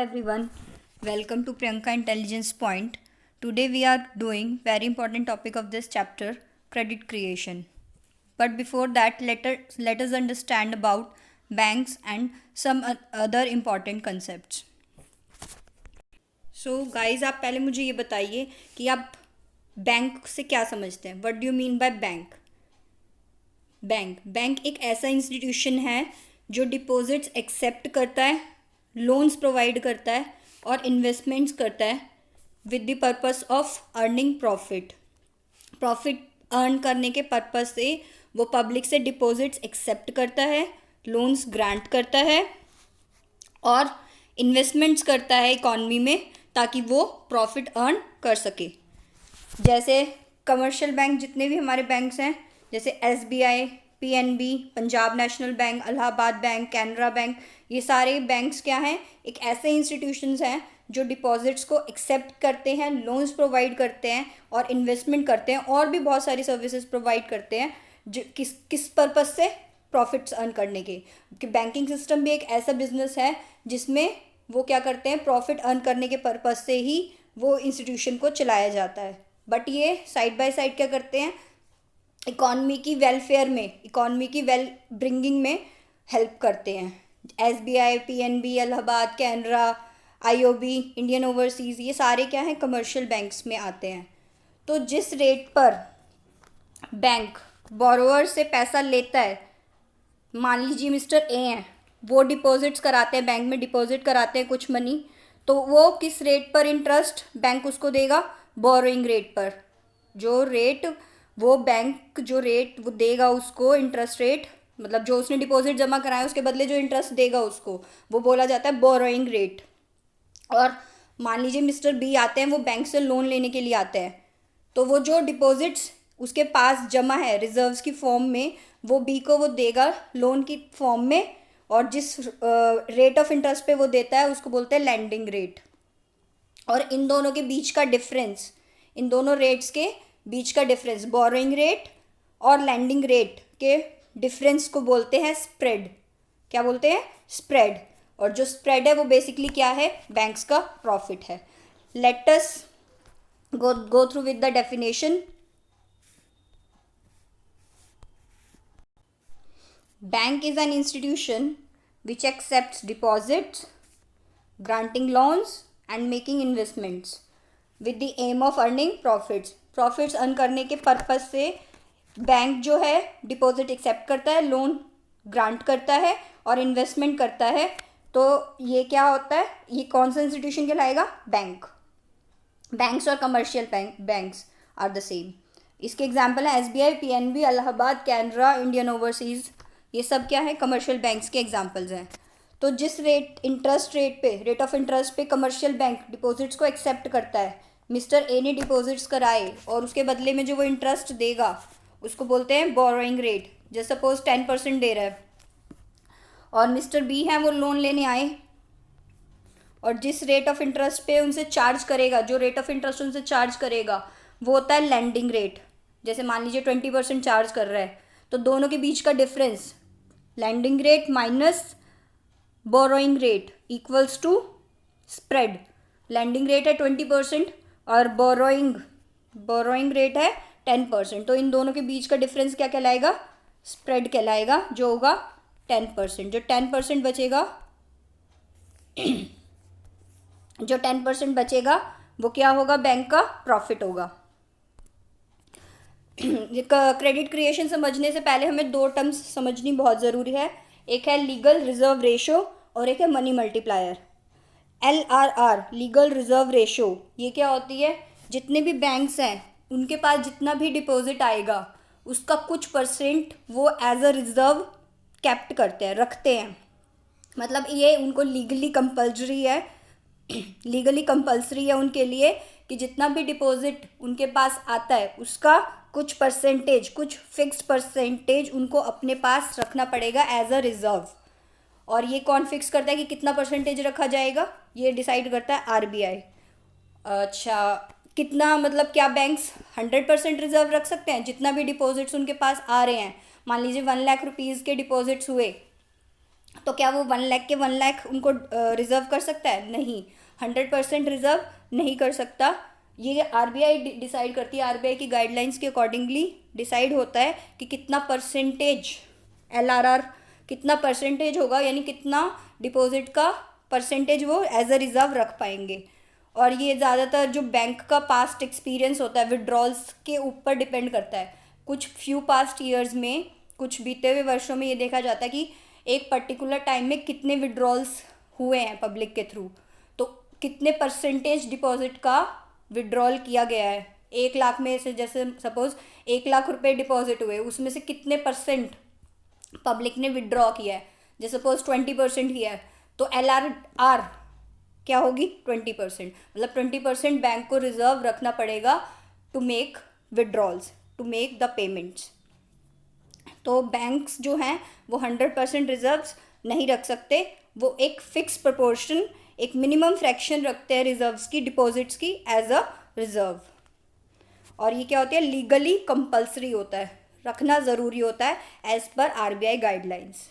everyone, welcome to Priyanka Intelligence Point. Today we are doing very important topic of this chapter, credit creation. But before that, let us understand about banks and some other important concepts. So guys, आप पहले मुझे ये बताइए कि आप bank से क्या समझते हैं. What do you mean by bank? Bank एक ऐसा इंस्टीट्यूशन है जो डिपॉजिट्स एक्सेप्ट करता है, लोन्स प्रोवाइड करता है और इन्वेस्टमेंट्स करता है with the purpose of earning profit earn करने के पर्पस से वो पब्लिक से डिपॉजिट्स एक्सेप्ट करता है, लोन्स ग्रांट करता है और इन्वेस्टमेंट्स करता है इकॉनमी में ताकि वो प्रॉफिट अर्न कर सके. जैसे कमर्शियल बैंक जितने भी हमारे बैंक्स हैं, जैसे SBI, PNB, Punjab national bank, Allahabad bank, Canara bank, ये सारे बैंक्स क्या हैं, एक ऐसे इंस्टीट्यूशंस हैं जो डिपॉजिट्स को एक्सेप्ट करते हैं, लोन्स प्रोवाइड करते हैं और इन्वेस्टमेंट करते हैं और भी बहुत सारी सर्विसेज प्रोवाइड करते हैं जो किस पर्पस से, प्रॉफिट्स अर्न करने के. कि बैंकिंग सिस्टम भी एक ऐसा बिजनेस है जिसमें वो क्या करते हैं, प्रॉफिट अर्न करने के पर्पस से ही वो इंस्टीट्यूशन को चलाया जाता है. बट ये साइड बाय साइड क्या करते हैं, इकॉनमी की वेलफेयर में, इकॉनमी की वेल ब्रिंगिंग में हेल्प करते हैं. SBI, PNB, Allahabad, Canara, IOB, Indian overseas, ये सारे क्या हैं, कमर्शियल बैंक्स में आते हैं. तो जिस रेट पर बैंक बोरोवर से पैसा लेता है, मान लीजिए मिस्टर A हैं, वो डिपॉजिट्स कराते हैं, बैंक में डिपॉजिट कराते हैं कुछ मनी, तो वो किस रेट पर इंटरेस्ट बैंक उसको देगा, बोरोइंग रेट पर. जो रेट वो बैंक जो रेट वो देगा उसको, इंटरेस्ट रेट, मतलब जो उसने डिपॉजिट जमा कराया उसके बदले जो इंटरेस्ट देगा उसको, वो बोला जाता है बोरोइंग रेट. और मान लीजिए मिस्टर B आते हैं, वो बैंक से लोन लेने के लिए आते हैं, तो वो जो डिपॉजिट्स उसके पास जमा है रिजर्व्स की फॉर्म में, वो B को वो देगा लोन की फॉर्म में, और जिस रेट ऑफ इंटरेस्ट पे वो देता है उसको बोलते हैं लैंडिंग रेट. और इन दोनों के बीच का डिफरेंस, इन दोनों रेट्स के बीच का डिफरेंस, बोरोइंग रेट और लैंडिंग रेट के डिफरेंस को बोलते हैं स्प्रेड. क्या बोलते हैं, स्प्रेड. और जो स्प्रेड है वो बेसिकली क्या है, बैंक्स का प्रॉफिट है. Let us go through with the definition. Bank is an institution which accepts deposits, granting loans and making investments with the aim of earning profits. Profits earn करने के purpose से bank जो है deposit accept करता है, loan grant करता है और इन्वेस्टमेंट करता है. तो ये क्या होता है, ये कौन सा इंस्टीट्यूशन कहलाएगा, बैंक. बैंक्स और commercial banks are the same. इसके एग्जाम्पल है SBI, PNB, Allahabad, Canara, Indian overseas, ये सब क्या है, कमर्शियल बैंक्स के एग्जांपल्स हैं. तो जिस इंटरेस्ट रेट पे, रेट ऑफ इंटरेस्ट पे कमर्शियल बैंक डिपॉजिट्स को एक्सेप्ट करता है, मिस्टर A ने डिपॉजिट्स कराए और उसके बदले में जो वो इंटरेस्ट देगा उसको बोलते हैं बोरोइंग रेट. जैसे सपोज 10% दे रहा है और मिस्टर B हैं, वो लोन लेने आए और जिस रेट ऑफ इंटरेस्ट पे उनसे चार्ज करेगा, जो रेट ऑफ इंटरेस्ट उनसे चार्ज करेगा वो होता है लैंडिंग रेट. जैसे मान लीजिए 20% चार्ज कर रहा है, तो दोनों के बीच का difference, lending rate minus borrowing rate equals to spread. Lending rate है 20% और बोरोइंग रेट है 10%. तो इन दोनों के बीच का डिफरेंस क्या कहलाएगा, स्प्रेड कहलाएगा, जो होगा 10%. जो 10% बचेगा जो 10% बचेगा वो क्या होगा, बैंक का प्रॉफिट होगा. क्रेडिट क्रिएशन समझने से पहले हमें दो टर्म्स समझनी बहुत ज़रूरी है. एक है लीगल रिजर्व रेशो और एक है money multiplier. LRR, legal reserve ratio, ये क्या होती है, जितने भी बैंक्स हैं उनके पास जितना भी डिपॉजिट आएगा उसका कुछ परसेंट वो एज अ रिजर्व कैप्ट करते हैं, रखते हैं. मतलब ये उनको लीगली कंपल्सरी है उनके लिए कि जितना भी डिपॉजिट उनके पास आता है उसका कुछ परसेंटेज, कुछ फिक्स्ड परसेंटेज उनको अपने पास रखना पड़ेगा एज अ रिजर्व. और ये कौन फिक्स करता है कि कितना परसेंटेज रखा जाएगा, ये डिसाइड करता है RBI. अच्छा, कितना, मतलब क्या बैंक्स 100% रिजर्व रख सकते हैं, जितना भी डिपॉजिट्स उनके पास आ रहे हैं. मान लीजिए 1 लाख रुपीज़ के डिपॉजिट्स हुए, तो क्या वो 1 लाख के 1 लाख उनको रिजर्व कर सकता है? नहीं, 100% रिजर्व नहीं कर सकता। ये आरबीआई डिसाइड करती है, आरबीआई की गाइडलाइंस के अकॉर्डिंगली डिसाइड होता है कि कितना परसेंटेज एलआरआर, कितना परसेंटेज होगा, यानी कितना डिपॉजिट का परसेंटेज वो एज अ रिजर्व रख पाएंगे। और ये ज़्यादातर जो बैंक का पास्ट एक्सपीरियंस होता है विड्रॉल्स के ऊपर डिपेंड करता है। कुछ फ्यू पास्ट ईयर्स में, कुछ बीते हुए वर्षों में ये देखा जाता है कि एक पर्टिकुलर टाइम में कितने विड्रॉल्स हुए हैं पब्लिक के थ्रू, तो कितने परसेंटेज डिपॉजिट का विड्रॉल किया गया है। 1 लाख में से जैसे सपोज 1 लाख रुपए डिपॉजिट हुए, उसमें से कितने परसेंट पब्लिक ने विड्रॉ किया है। जैसे सपोज 20% किया है, तो LRR क्या होगी? 20%। मतलब 20% बैंक को रिजर्व रखना पड़ेगा to make withdrawals, to make the payments. तो बैंक्स जो हैं वो 100% रिजर्व्स नहीं रख सकते, वो एक फिक्स प्रोपोर्शन, एक मिनिमम फ्रैक्शन रखते हैं रिजर्व्स की, डिपॉजिट्स की एज अ रिजर्व। और ये क्या होती है? लीगली कंपल्सरी होता है, रखना ज़रूरी होता है एज पर RBI guidelines.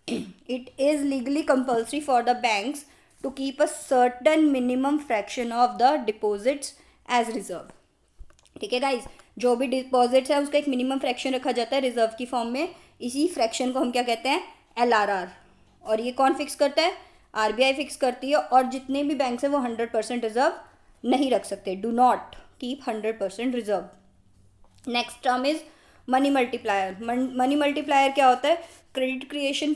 It is legally compulsory for the banks to keep a certain minimum fraction of the deposits as reserve. ठीक है गाइज, जो भी डिपॉजिट्स है उसका एक मिनिमम फ्रैक्शन रखा जाता है रिजर्व की फॉर्म में। इसी फ्रैक्शन को हम क्या कहते हैं? LRR। और ये कौन फिक्स करता है? आरबीआई फिक्स करती है। और जितने भी बैंक्स हैं वो 100% रिजर्व नहीं रख सकते, do not keep 100% reserve. Next term is money multiplier. Money multiplier क्या होता है? क्रेडिट क्रिएशन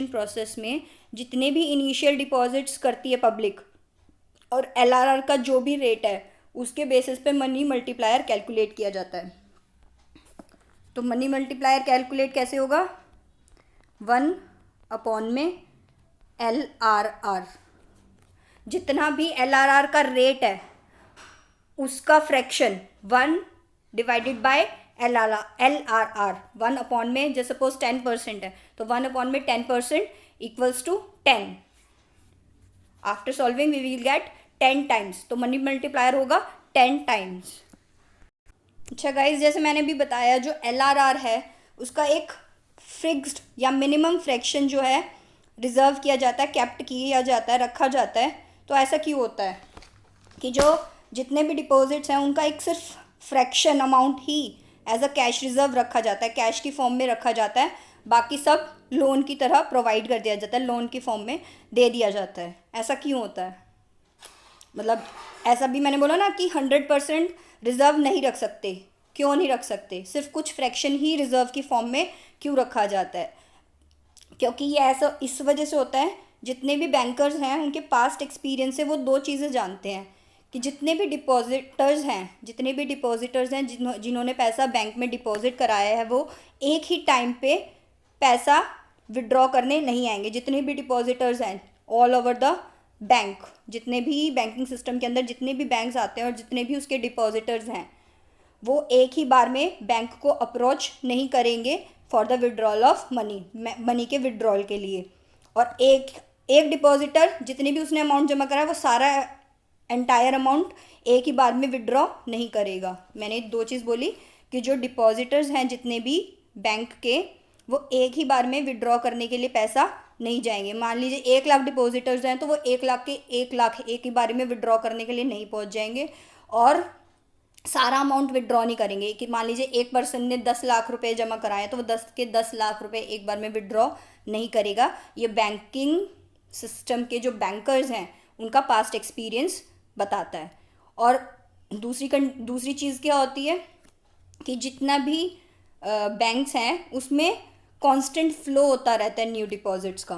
प्रोसेस में जितने भी इनिशियल डिपॉजिट्स करती है पब्लिक और LRR का जो भी रेट है उसके बेसिस पे मनी मल्टीप्लायर कैलकुलेट किया जाता है। तो मनी मल्टीप्लायर कैलकुलेट कैसे होगा? 1/में LRR, जितना भी LRR का रेट है उसका फ्रैक्शन 1 डिवाइडेड बाय LRR। 1/में जैसे सपोज 10% है तो 1/में 10% equals to 10। After solving we will get 10 times, तो मनी मल्टीप्लायर होगा 10 टाइम्स। अच्छा गाइज, जैसे मैंने भी बताया जो LRR है उसका एक फिक्स्ड या मिनिमम फ्रैक्शन जो है रिजर्व किया जाता है, कैप्ट किया जाता है, रखा जाता है। तो ऐसा क्यों होता है कि जो जितने भी डिपॉजिट्स हैं उनका एक सिर्फ फ्रैक्शन अमाउंट ही एज अ कैश रिजर्व रखा जाता है, कैश की फॉर्म में रखा जाता है, बाकी सब लोन की तरह प्रोवाइड कर दिया जाता है, लोन की फॉर्म में दे दिया जाता है। ऐसा क्यों होता है? मतलब ऐसा भी मैंने बोला ना कि 100% रिजर्व नहीं रख सकते। क्यों नहीं रख सकते? सिर्फ कुछ फ्रैक्शन ही रिजर्व की फॉर्म में क्यों रखा जाता है? क्योंकि ये ऐसा इस वजह से होता है, जितने भी बैंकर्स हैं उनके पास्ट एक्सपीरियंस से वो 2 चीज़ें जानते हैं कि जितने भी डिपॉजिटर्स हैं जिन्होंने पैसा बैंक में डिपॉजिट कराया है वो एक ही टाइम पे पैसा विड्रॉ करने नहीं आएंगे। जितने भी डिपॉजिटर्स हैं ऑल ओवर द बैंक, जितने भी बैंकिंग सिस्टम के अंदर जितने भी बैंक्स आते हैं और जितने भी उसके डिपॉजिटर्स हैं वो एक ही बार में बैंक को अप्रोच नहीं करेंगे for the withdrawal of money के विड्रॉल के लिए। और एक डिपॉजिटर जितने भी उसने अमाउंट जमा करा है वो सारा एंटायर अमाउंट एक ही बार में विड्रॉ नहीं करेगा। मैंने 2 चीज़ बोली कि जो डिपॉजिटर्स हैं जितने भी बैंक के वो एक ही बार में विड्रॉ करने के लिए पैसा नहीं जाएंगे। मान लीजिए 1 लाख डिपॉजिटर्स हैं तो वो 1 लाख के 1 लाख एक ही बार में विड्रॉ करने के लिए नहीं पहुंच जाएंगे और सारा अमाउंट विड्रॉ नहीं करेंगे। कि मान लीजिए एक पर्सन ने 10 लाख रुपए जमा कराए तो वो 10 के 10 लाख रुपए एक बार में विड्रॉ नहीं करेगा। ये बैंकिंग सिस्टम के जो बैंकर्स हैं उनका पास्ट एक्सपीरियंस बताता है। और दूसरी चीज़ क्या होती है कि जितना भी बैंक्स हैं उसमें कांस्टेंट फ्लो होता रहता है न्यू डिपॉजिट्स का।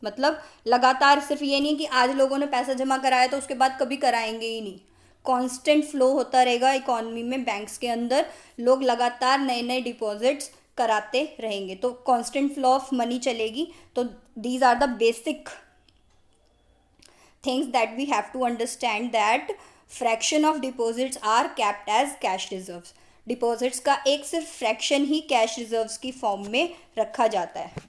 मतलब लगातार, सिर्फ ये नहीं कि आज लोगों ने पैसा जमा कराया तो उसके बाद कभी कराएंगे ही नहीं। कांस्टेंट फ्लो होता रहेगा इकोनॉमी में, बैंक्स के अंदर लोग लगातार नए नए डिपॉजिट्स कराते रहेंगे तो कांस्टेंट फ्लो ऑफ मनी चलेगी। तो these are the basic things that we have to understand that fraction of deposits are kept as cash reserves. Deposits का एक सिर्फ फ्रैक्शन ही कैश रिजर्व्स की फॉर्म में रखा जाता है।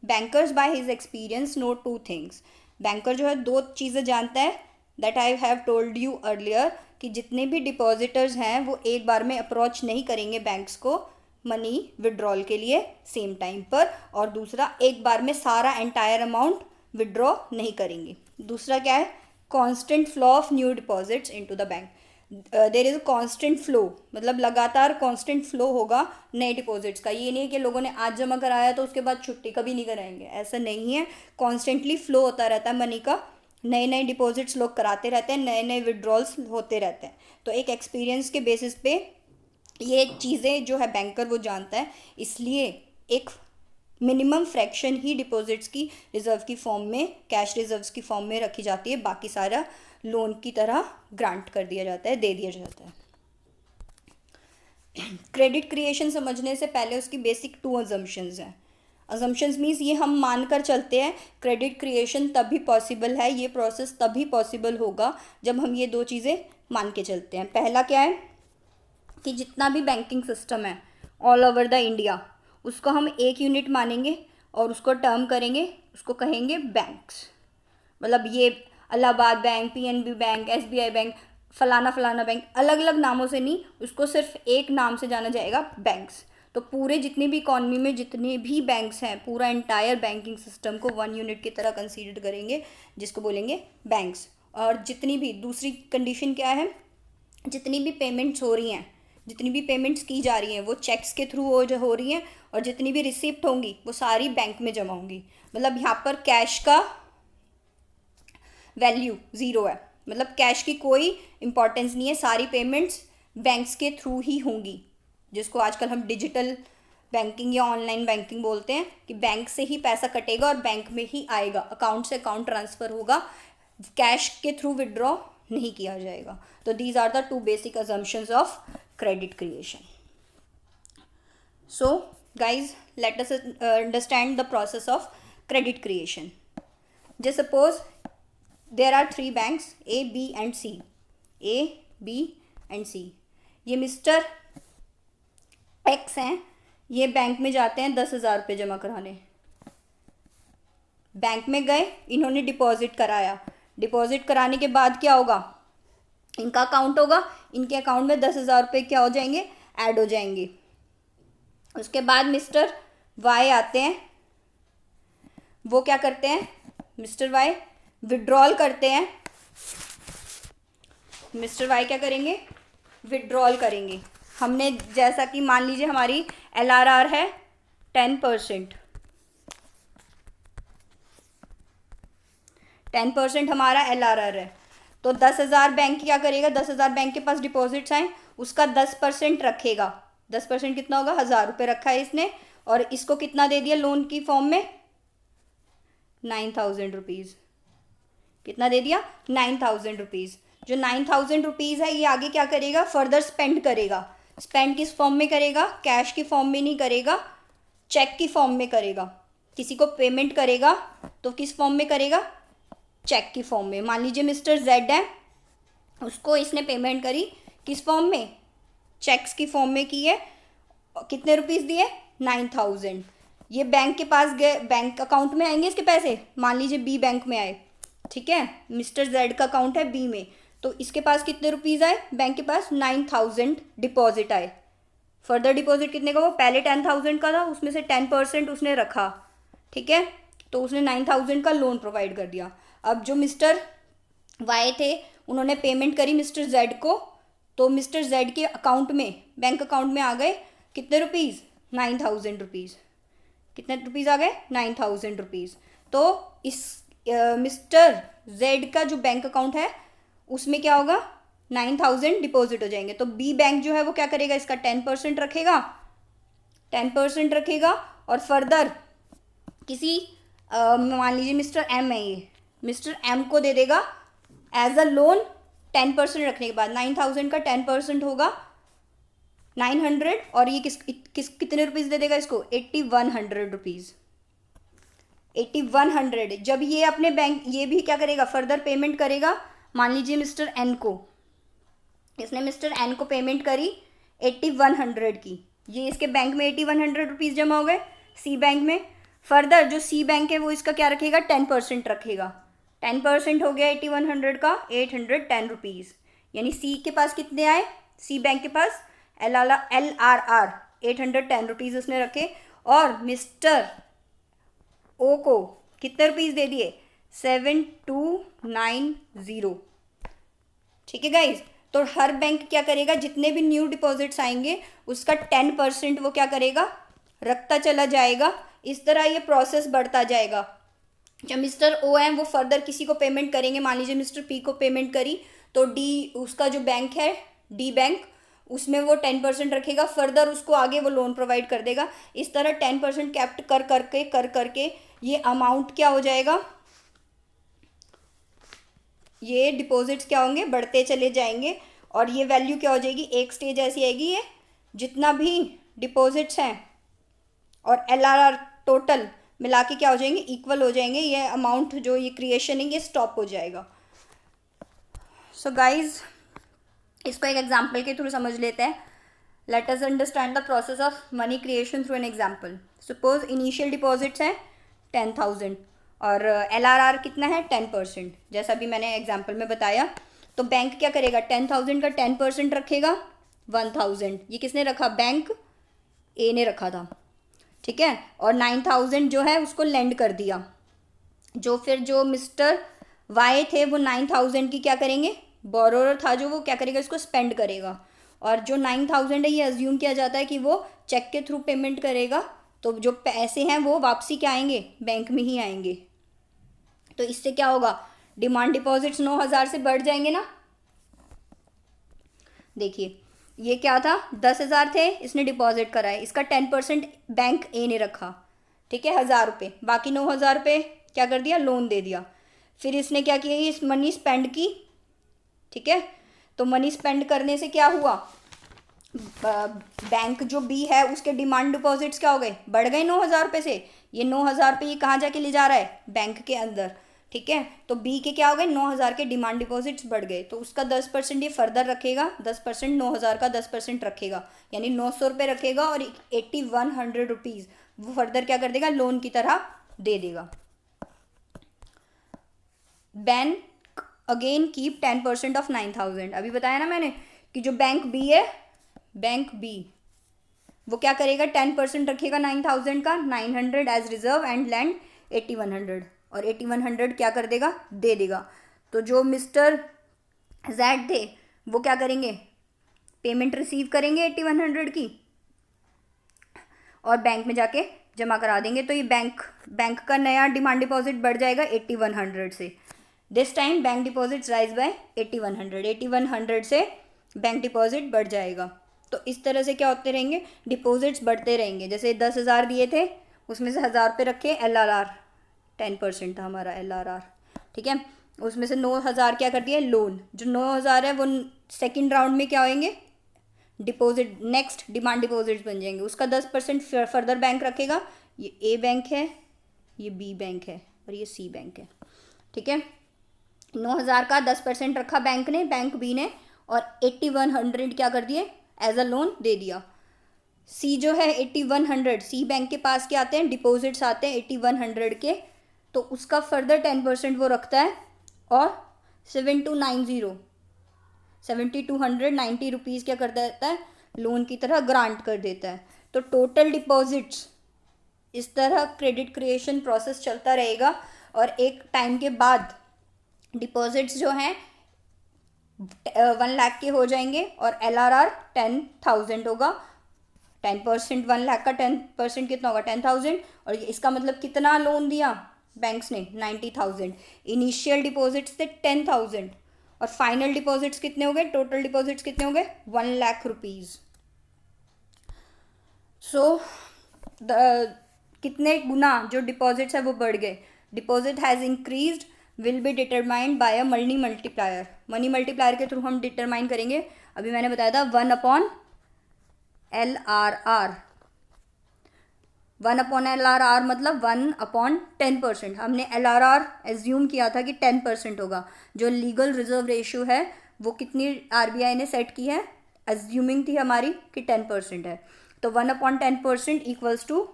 Bankers by his experience know 2 things. Banker जो है 2 चीज़ें जानता है, that I have told you earlier, कि जितने भी डिपॉजिटर्स हैं वो एक बार में अप्रोच नहीं करेंगे बैंक्स को मनी विड्रॉल के लिए सेम टाइम पर, और दूसरा एक बार में सारा एंटायर अमाउंट विड्रॉ नहीं करेंगे। दूसरा क्या है, constant flow of new deposits into the bank. There is a constant flow, मतलब लगातार कांस्टेंट फ्लो होगा नए डिपॉजिट्स का। ये नहीं है कि लोगों ने आज जमा कराया तो उसके बाद छुट्टी कभी नहीं कराएंगे, ऐसा नहीं है। कॉन्स्टेंटली फ्लो होता रहता है मनी का, नए नए डिपॉजिट्स लोग कराते रहते हैं, नए नए विड्रॉल्स होते रहते हैं। तो एक एक्सपीरियंस के बेसिस पे ये चीज़ें जो है बैंकर वो जानता है, इसलिए एक मिनिमम फ्रैक्शन ही डिपॉजिट्स की रिजर्व की फॉर्म में, कैश रिजर्व्स की फॉर्म में रखी जाती है, बाकी सारा लोन की तरह ग्रांट कर दिया जाता है, दे दिया जाता है। क्रेडिट क्रिएशन समझने से पहले उसकी बेसिक 2 अजम्पशंस हैं। अजम्पशंस मीन्स ये हम मानकर चलते हैं क्रेडिट क्रिएशन तभी पॉसिबल है, ये प्रोसेस तभी पॉसिबल होगा जब हम ये 2 चीज़ें मान के चलते हैं। पहला क्या है कि जितना भी बैंकिंग सिस्टम है ऑल ओवर द इंडिया, उसको हम एक यूनिट मानेंगे और उसको टर्म करेंगे, उसको कहेंगे बैंक्स। मतलब ये Allahabad bank, PNB bank, SBI bank, फलाना फलाना बैंक, अलग अलग नामों से नहीं, उसको सिर्फ एक नाम से जाना जाएगा, बैंक्स। तो पूरे जितनी भी इकॉनमी में जितने भी बैंक्स हैं, पूरा एंटायर बैंकिंग सिस्टम को 1 यूनिट की तरह कंसीडर करेंगे, जिसको बोलेंगे बैंक्स। और जितनी भी दूसरी कंडीशन क्या है, जितनी भी पेमेंट्स हो रही हैं, जितनी भी पेमेंट्स की जा रही हैं वो चेक्स के थ्रू हो रही हैं, और जितनी भी रिसिप्ट होंगी वो सारी बैंक में जमा होंगी। मतलब यहाँ पर कैश का वैल्यू ज़ीरो है, मतलब कैश की कोई इंपॉर्टेंस नहीं है, सारी पेमेंट्स बैंक्स के थ्रू ही होंगी, जिसको आजकल हम डिजिटल बैंकिंग या ऑनलाइन बैंकिंग बोलते हैं, कि बैंक से ही पैसा कटेगा और बैंक में ही आएगा, अकाउंट से अकाउंट ट्रांसफ़र होगा, कैश के थ्रू विड्रॉ नहीं किया जाएगा। तो these are the 2 basic assumptions of credit creation. So guys, let us understand the process of credit creation. Just suppose there are 3 banks A, B and C. A, B and C. ये mister x हैं, ये bank में जाते हैं 10,000 रुपये जमा कराने। Bank में गए, इन्होंने डिपॉजिट कराया, डिपॉजिट कराने के बाद क्या होगा, इनका अकाउंट होगा, इनके अकाउंट में 10,000 रुपये क्या हो जाएंगे, ऐड हो जाएंगे। उसके बाद मिस्टर वाई आते हैं, वो क्या करते हैं, मिस्टर वाई विड्रॉल करते हैं। मिस्टर वाई क्या करेंगे, विड्रॉल करेंगे। हमने जैसा कि मान लीजिए हमारी LRR है 10%, 10% हमारा LRR है। तो 10,000 बैंक क्या करेगा, 10,000 बैंक के पास डिपॉजिट्स आए, उसका 10% रखेगा। 10% कितना होगा, 1,000 रुपये रखा है इसने, और इसको कितना दे दिया लोन की फॉर्म में, 9,000 रुपीज़। कितना दे दिया, 9,000 रुपीज़। जो 9,000 रुपीज़ है ये आगे क्या करेगा, फर्दर स्पेंड करेगा। स्पेंड किस फॉर्म में करेगा, कैश की फॉर्म में नहीं करेगा, चेक की फॉर्म में करेगा। किसी को पेमेंट करेगा तो किस फॉर्म में करेगा, चेक की फॉर्म में। मान लीजिए मिस्टर जेड है, उसको इसने पेमेंट करी किस फॉर्म में, चेक्स की फॉर्म में की है। कितने रुपीज़ दिए, 9,000। ये बैंक के पास गए, बैंक अकाउंट में आएंगे इसके पैसे, मान लीजिए बी बैंक में आए, ठीक है, मिस्टर जेड का अकाउंट है बी में, तो इसके पास कितने रुपीज़ आए, बैंक के पास 9,000 डिपॉजिट आए। फर्दर डिपॉजिट कितने का, वो पहले 10,000 का था, उसमें से 10% उसने रखा, ठीक है, तो उसने 9,000 का लोन प्रोवाइड कर दिया। अब जो मिस्टर वाई थे, उन्होंने पेमेंट करी मिस्टर जेड को, तो मिस्टर जेड के अकाउंट में, बैंक अकाउंट में आ गए कितने रुपीज़, 9,000 रुपीज़। कितने रुपीज़ आ गए, 9,000 रुपीज़। तो इस मिस्टर जेड का जो बैंक अकाउंट है उसमें क्या होगा, 9,000 डिपॉजिट हो जाएंगे। तो बी बैंक जो है वो क्या करेगा, इसका 10% रखेगा, 10% रखेगा, और फर्दर किसी मान लीजिए मिस्टर एम है, ये मिस्टर एम को दे देगा एज अ लोन 10% रखने के बाद। 9,000 का 10% होगा 900, और ये कितने रुपीज़ दे देगा इसको, 8,100 रुपीज़। 8,100 जब ये अपने बैंक, ये भी क्या करेगा, फर्दर पेमेंट करेगा। मान लीजिए मिस्टर एन को, इसने मिस्टर एन को पेमेंट करी 8,100 की, ये इसके बैंक में 8,100 रुपीज़ जमा हो गए सी बैंक में। फर्दर जो सी बैंक है वो इसका क्या रखेगा, 10% रखेगा। 10% हो गया 8,100 का, 810 रुपीज़। यानी सी के पास कितने आए, सी बैंक के पास LRR 810 उसने रखे, और मिस्टर ओ को कितने रुपीज़ दे दिए? 7290। ठीक है गाइज, तो हर बैंक क्या करेगा, जितने भी न्यू डिपॉजिट्स आएंगे उसका 10% वो क्या करेगा, रखता चला जाएगा। इस तरह ये प्रोसेस बढ़ता जाएगा। जब मिस्टर ओ है वो फर्दर किसी को पेमेंट करेंगे, मान लीजिए मिस्टर पी को पेमेंट करी, तो डी उसका जो बैंक है डी बैंक, उसमें वो 10% रखेगा, फर्दर उसको आगे वो लोन प्रोवाइड कर देगा। इस तरह 10% कैप्ट कर करके ये अमाउंट क्या हो जाएगा, ये डिपॉजिट्स क्या होंगे, बढ़ते चले जाएंगे। और ये वैल्यू क्या हो जाएगी, एक स्टेज ऐसी आएगी, ये जितना भी डिपॉजिट्स हैं और एलआरआर टोटल मिला के क्या हो जाएंगे, इक्वल हो जाएंगे। ये अमाउंट जो ये क्रिएशन है ये स्टॉप हो जाएगा। सो गाइज, इसको एक एग्जाम्पल के थ्रू समझ लेते हैं। Late us understand the process of money creation through an example. Suppose initial deposits हैं 10,000 और एलआरआर कितना है 10%, जैसा भी मैंने एग्जाम्पल में बताया। तो बैंक क्या करेगा, 10,000 का 10% रखेगा 1,000। ये किसने रखा, बैंक ए ने रखा था, ठीक है। और 9,000 जो है उसको लेंड कर दिया। जो मिस्टर वाई थे वो 9,000 की क्या करेंगे, बोरोर था जो, वो क्या करेगा, इसको स्पेंड करेगा। और जो 9,000 है ये अज्यूम किया जाता है कि वो चेक के थ्रू पेमेंट करेगा, तो जो पैसे हैं वो वापसी क्या आएंगे, बैंक में ही आएंगे। तो इससे क्या होगा, डिमांड डिपॉजिट्स 9,000 से बढ़ जाएंगे ना। देखिए ये क्या था, 10,000 थे, इसने डिपॉजिट कराए, इसका 10% बैंक ए ने रखा, ठीक है, 1,000 रुपये। बाकी 9,000 रुपये क्या कर दिया, लोन दे दिया। फिर इसने क्या किया, इस मनी स्पेंड की, ठीक है। तो मनी स्पेंड करने से क्या हुआ, बैंक जो बी है उसके डिमांड डिपॉजिट्स क्या हो गए, बढ़ गए 9,000 रुपये से। ये 9,000 रुपये ये कहाँ जाके ले जा रहा है, बैंक के अंदर, ठीक है। तो बी के क्या हो गए, 9,000 के डिमांड डिपॉजिट्स बढ़ गए, तो उसका 10% ये फर्दर रखेगा, 10% 9,000 का 10% रखेगा, यानी 900 रुपये रखेगा, और 8,100 रुपीज़ वो फर्दर क्या कर देगा, लोन की तरह दे देगा। Bank again keep 10% of 9,000। अभी बताया ना मैंने कि जो बैंक बी है, बैंक बी वो क्या करेगा, 10% रखेगा 9,000 का, 900 एज रिजर्व एंड लैंड 8,100, और 8,100 क्या कर देगा, दे देगा। तो जो मिस्टर जैड थे वो क्या करेंगे, पेमेंट रिसीव करेंगे 8,100 की, और बैंक में जाके जमा करा देंगे। तो ये बैंक का नया डिमांड डिपॉजिट बढ़ जाएगा 8,100 से। This time bank deposits rise by 8,100, 8,100 से बैंक डिपॉजिट बढ़ जाएगा। तो इस तरह से क्या होते रहेंगे, डिपॉजिट्स बढ़ते रहेंगे। जैसे 10,000 दिए थे, उसमें से 1,000 रुपये रखे, एलआरआर 10% था हमारा एलआरआर, ठीक है। उसमें से 9,000 क्या कर दिया, लोन। जो 9,000 है वो सेकेंड राउंड में क्या होंगे, डिपॉजिट, नेक्स्ट डिमांड डिपॉजिट्स बन जाएंगे। उसका 10% फर्दर बैंक रखेगा। ये ए बैंक है, ये बी बैंक है, और ये सी बैंक है, ठीक है। 9,000 का 10% रखा बैंक ने, बैंक बी ने, और 8,100 क्या कर दिए, एज अ लोन दे दिया। सी जो है 8,100, सी बैंक के पास क्या आते हैं, डिपॉजिट्स आते हैं 8,100 के, तो उसका फर्दर 10% वो रखता है, और 7,290 रुपीज़ क्या कर देता है, लोन की तरह ग्रांट कर देता है। तो टोटल डिपॉजिट्स, इस तरह क्रेडिट क्रिएशन प्रोसेस चलता रहेगा, और एक टाइम के बाद डिपॉजिट्स जो हैं 1 लाख के हो जाएंगे, और एलआरआर 10,000 होगा। 10% 1 लाख का 10% कितना होगा, 10,000, और इसका मतलब कितना लोन दिया बैंक्स ने, 90,000। इनिशियल डिपॉजिट्स थे 10,000, और फाइनल डिपॉजिट्स कितने हो गए, टोटल डिपॉजिट्स कितने हो गए, 1 लाख रुपीज़। सो कितने गुना जो डिपॉजिट्स है वो बढ़ गए, deposit has increased will be determined by a money multiplier. Money multiplier के थ्रू हम डिटरमाइन करेंगे। अभी मैंने बताया था 1/LRR, 1/LRR मतलब 1/10%। हमने LRR एज्यूम किया था कि 10% होगा। जो लीगल रिजर्व रेशियो है वो कितनी RBI ने सेट की है, एज्यूमिंग थी हमारी कि 10% है। तो 1/10% इक्वल्स टू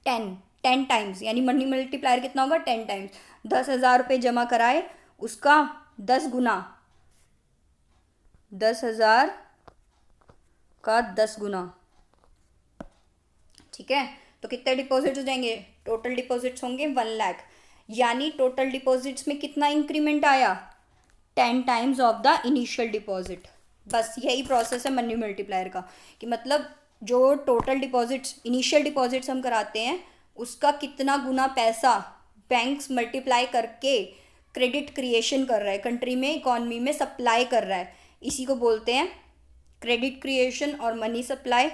10 टाइम्स, यानी मनी मल्टीप्लायर कितना होगा, 10 टाइम्स। 10,000 रुपये जमा कराए, उसका 10 गुना, 10,000 का 10 गुना, ठीक है, तो कितने डिपॉजिट्स हो जाएंगे, टोटल डिपॉजिट्स होंगे 1 लाख, यानी टोटल डिपॉजिट्स में कितना इंक्रीमेंट आया, 10 times of the initial deposit. बस यही प्रोसेस है मनी मल्टीप्लायर का, कि मतलब जो टोटल डिपॉजिट्स इनिशियल डिपॉजिट्स हम कराते हैं उसका कितना गुना पैसा बैंक्स मल्टीप्लाई करके क्रेडिट क्रिएशन कर रहा है, कंट्री में इकॉनमी में सप्लाई कर रहा है, इसी को बोलते हैं क्रेडिट क्रिएशन और मनी सप्लाई।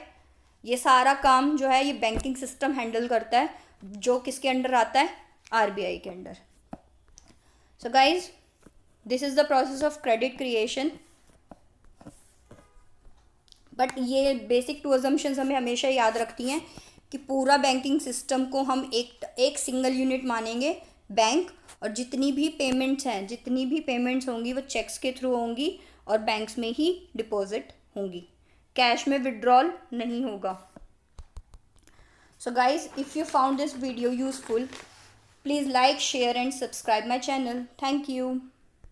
ये सारा काम जो है ये बैंकिंग सिस्टम हैंडल करता है, जो किसके अंडर आता है, आरबीआई के under. So guys, this is the process of credit creation. But ये बेसिक 2 अजम्पशंस हमें हमेशा याद रखती हैं कि पूरा बैंकिंग सिस्टम को हम एक सिंगल यूनिट मानेंगे बैंक, और जितनी भी पेमेंट्स होंगी वो चेक्स के थ्रू होंगी और बैंक्स में ही डिपॉजिट होंगी, कैश में विड्रॉल नहीं होगा। So guys, if you found this video useful, please like, share and subscribe my channel. Thank you.